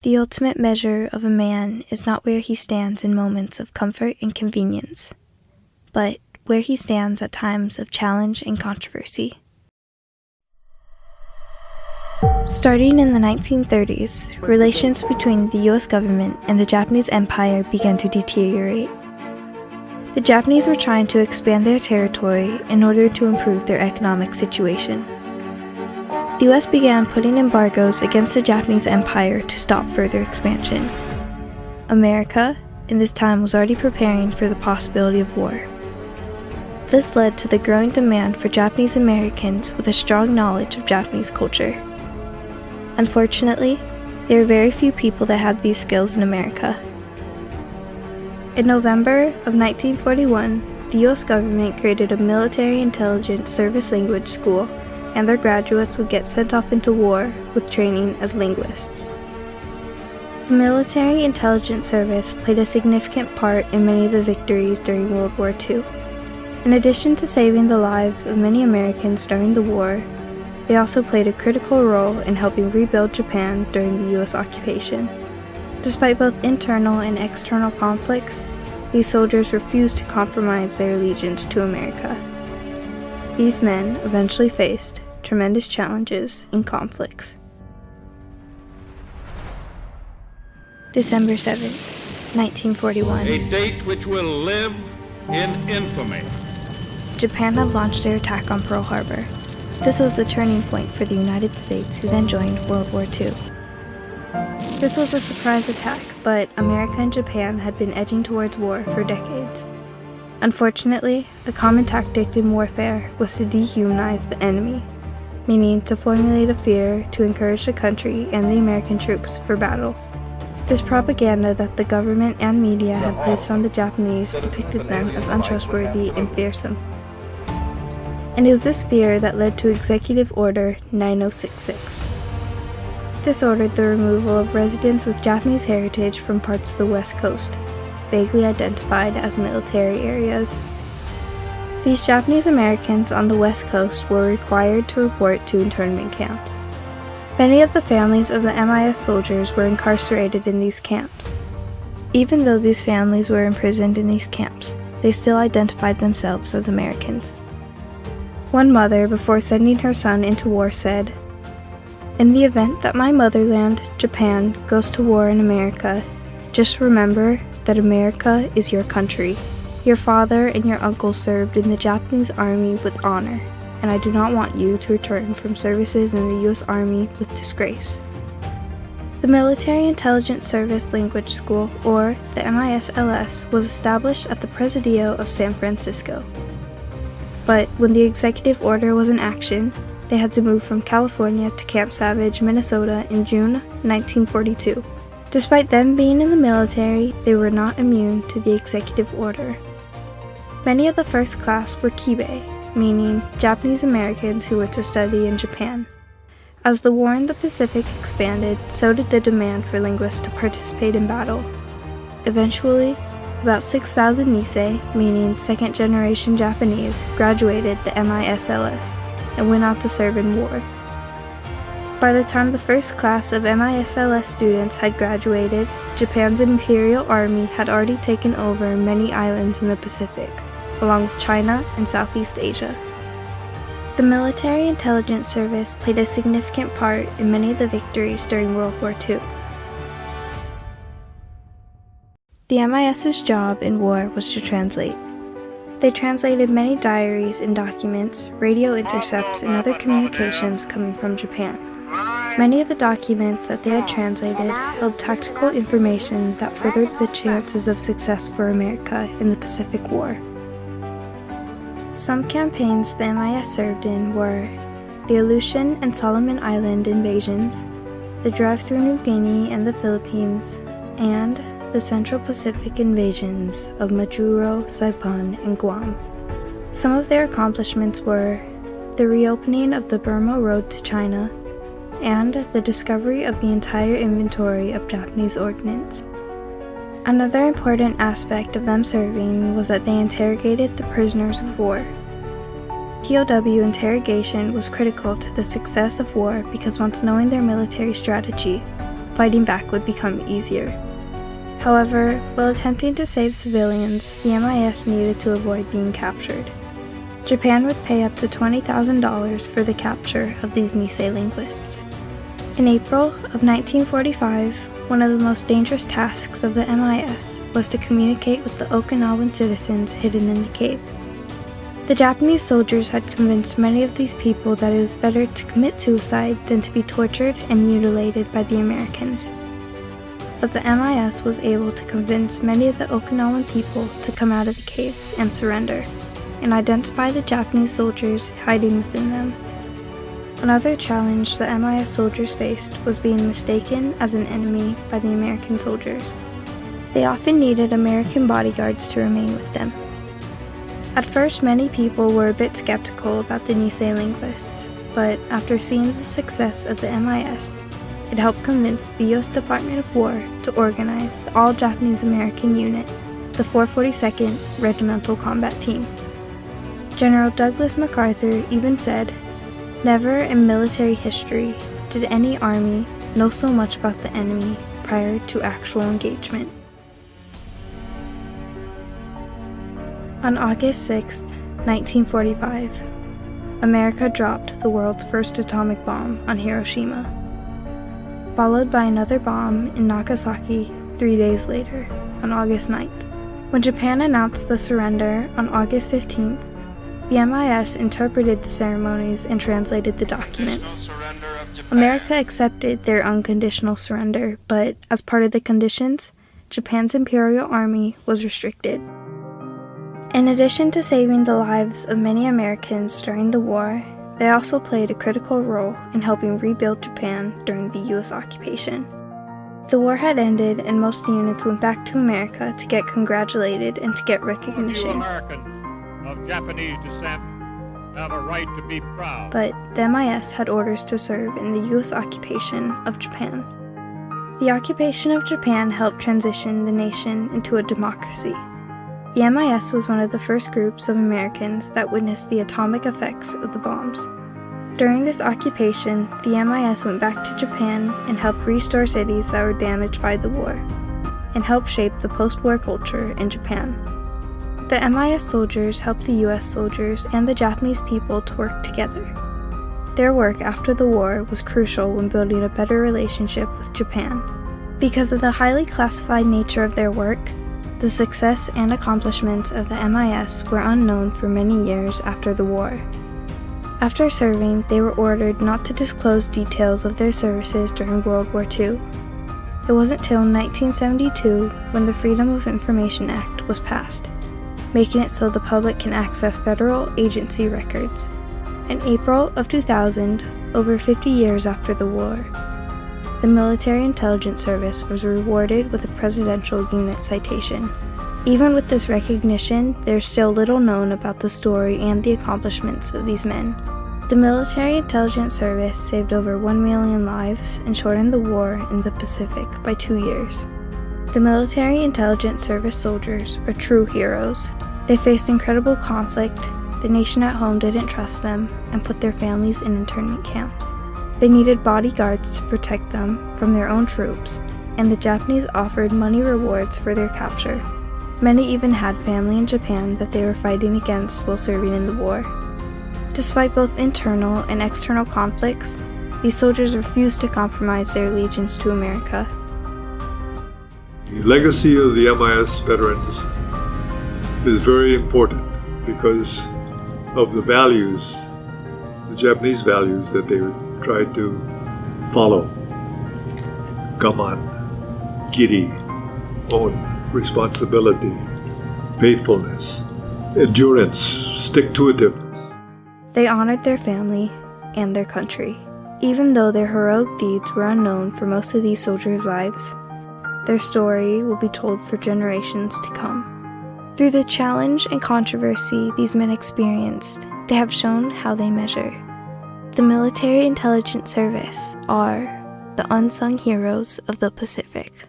The ultimate measure of a man is not where he stands in moments of comfort and convenience, but where he stands at times of challenge and controversy. Starting in the 1930s, relations between the U.S. government and the Japanese Empire began to deteriorate. The Japanese were trying to expand their territory in order to improve their economic situation. The U.S. began putting embargoes against the Japanese Empire to stop further expansion. America, in this time, was already preparing for the possibility of war. This led to the growing demand for Japanese Americans with a strong knowledge of Japanese culture. Unfortunately, there are very few people that had these skills in America. In November of 1941, the U.S. government created a military intelligence service language school, and their graduates would get sent off into war with training as linguists. The military intelligence service played a significant part in many of the victories during World War II. In addition to saving the lives of many Americans during the war, they also played a critical role in helping rebuild Japan during the U.S. occupation. Despite both internal and external conflicts, these soldiers refused to compromise their allegiance to America. These men eventually faced tremendous challenges and conflicts. December 7th, 1941. A date which will live in infamy. Japan had launched their attack on Pearl Harbor. This was the turning point for the United States, who then joined World War II. This was a surprise attack, but America and Japan had been edging towards war for decades. Unfortunately, a common tactic in warfare was to dehumanize the enemy, meaning to formulate a fear to encourage the country and the American troops for battle. This propaganda that the government and media had placed on the Japanese depicted them as untrustworthy and fearsome. And it was this fear that led to Executive Order 9066. This ordered the removal of residents with Japanese heritage from parts of the West Coast, vaguely identified as military areas. These Japanese Americans on the West Coast were required to report to internment camps. Many of the families of the MIS soldiers were incarcerated in these camps. Even though these families were imprisoned in these camps, they still identified themselves as Americans. One mother, before sending her son into war, said, "In the event that my motherland, Japan, goes to war in America, just remember that America is your country. Your father and your uncle served in the Japanese Army with honor, and I do not want you to return from services in the U.S. Army with disgrace." The Military Intelligence Service Language School, or the MISLS, was established at the Presidio of San Francisco. But when the executive order was in action, they had to move from California to Camp Savage, Minnesota in June 1942. Despite them being in the military, they were not immune to the executive order. Many of the first class were Kibe, meaning Japanese Americans who were to study in Japan. As the war in the Pacific expanded, so did the demand for linguists to participate in battle. Eventually, about 6,000 Nisei, meaning second-generation Japanese, graduated the MISLS and went out to serve in war. By the time the first class of MISLS students had graduated, Japan's Imperial Army had already taken over many islands in the Pacific, along with China and Southeast Asia. The Military Intelligence Service played a significant part in many of the victories during World War II. The MIS's job in war was to translate. They translated many diaries and documents, radio intercepts, and other communications coming from Japan. Many of the documents that they had translated held tactical information that furthered the chances of success for America in the Pacific War. Some campaigns the MIS served in were the Aleutian and Solomon Island invasions, the drive through New Guinea and the Philippines, and the Central Pacific invasions of Majuro, Saipan, and Guam. Some of their accomplishments were the reopening of the Burma Road to China and the discovery of the entire inventory of Japanese ordnance. Another important aspect of them serving was that they interrogated the prisoners of war. POW interrogation was critical to the success of war because once knowing their military strategy, fighting back would become easier. However, while attempting to save civilians, the MIS needed to avoid being captured. Japan would pay up to $20,000 for the capture of these Nisei linguists. In April of 1945, one of the most dangerous tasks of the MIS was to communicate with the Okinawan citizens hidden in the caves. The Japanese soldiers had convinced many of these people that it was better to commit suicide than to be tortured and mutilated by the Americans. But the MIS was able to convince many of the Okinawan people to come out of the caves and surrender, and identify the Japanese soldiers hiding within them. Another challenge the MIS soldiers faced was being mistaken as an enemy by the American soldiers. They often needed American bodyguards to remain with them. At first, many people were a bit skeptical about the Nisei linguists, but after seeing the success of the MIS, it helped convince the U.S. Department of War to organize the all-Japanese American unit, the 442nd Regimental Combat Team. General Douglas MacArthur even said, "Never in military history did any army know so much about the enemy prior to actual engagement." On August 6, 1945, America dropped the world's first atomic bomb on Hiroshima, followed by another bomb in Nagasaki 3 days later, on August 9th. When Japan announced the surrender on August 15th, the MIS interpreted the ceremonies and translated the documents. America accepted their unconditional surrender, but as part of the conditions, Japan's Imperial Army was restricted. In addition to saving the lives of many Americans during the war, they also played a critical role in helping rebuild Japan during the U.S. occupation. The war had ended and most units went back to America to get congratulated and to get recognition. You Americans of Japanese descent have a right to be proud. But the MIS had orders to serve in the U.S. occupation of Japan. The occupation of Japan helped transition the nation into a democracy. The MIS was one of the first groups of Americans that witnessed the atomic effects of the bombs. During this occupation, the MIS went back to Japan and helped restore cities that were damaged by the war, and helped shape the post-war culture in Japan. The MIS soldiers helped the US soldiers and the Japanese people to work together. Their work after the war was crucial when building a better relationship with Japan. Because of the highly classified nature of their work, the success and accomplishments of the MIS were unknown for many years after the war. After serving, they were ordered not to disclose details of their services during World War II. It wasn't till 1972 when the Freedom of Information Act was passed, making it so the public can access federal agency records. In April of 2000, over 50 years after the war, the Military Intelligence Service was rewarded with a Presidential Unit Citation. Even with this recognition, there's still little known about the story and the accomplishments of these men. The Military Intelligence Service saved over 1 million lives and shortened the war in the Pacific by 2 years. The Military Intelligence Service soldiers are true heroes. They faced incredible conflict, the nation at home didn't trust them, and put their families in internment camps. They needed bodyguards to protect them from their own troops, and the Japanese offered money rewards for their capture. Many even had family in Japan that they were fighting against while serving in the war. Despite both internal and external conflicts, these soldiers refused to compromise their allegiance to America. The legacy of the MIS veterans is very important because of the values, the Japanese values that they tried to follow. Gaman, kiri, own responsibility, faithfulness, endurance, stick-to-itiveness. They honored their family and their country. Even though their heroic deeds were unknown for most of these soldiers' lives, their story will be told for generations to come. Through the challenge and controversy these men experienced, they have shown how they measure. The Military Intelligence Service are the unsung heroes of the Pacific.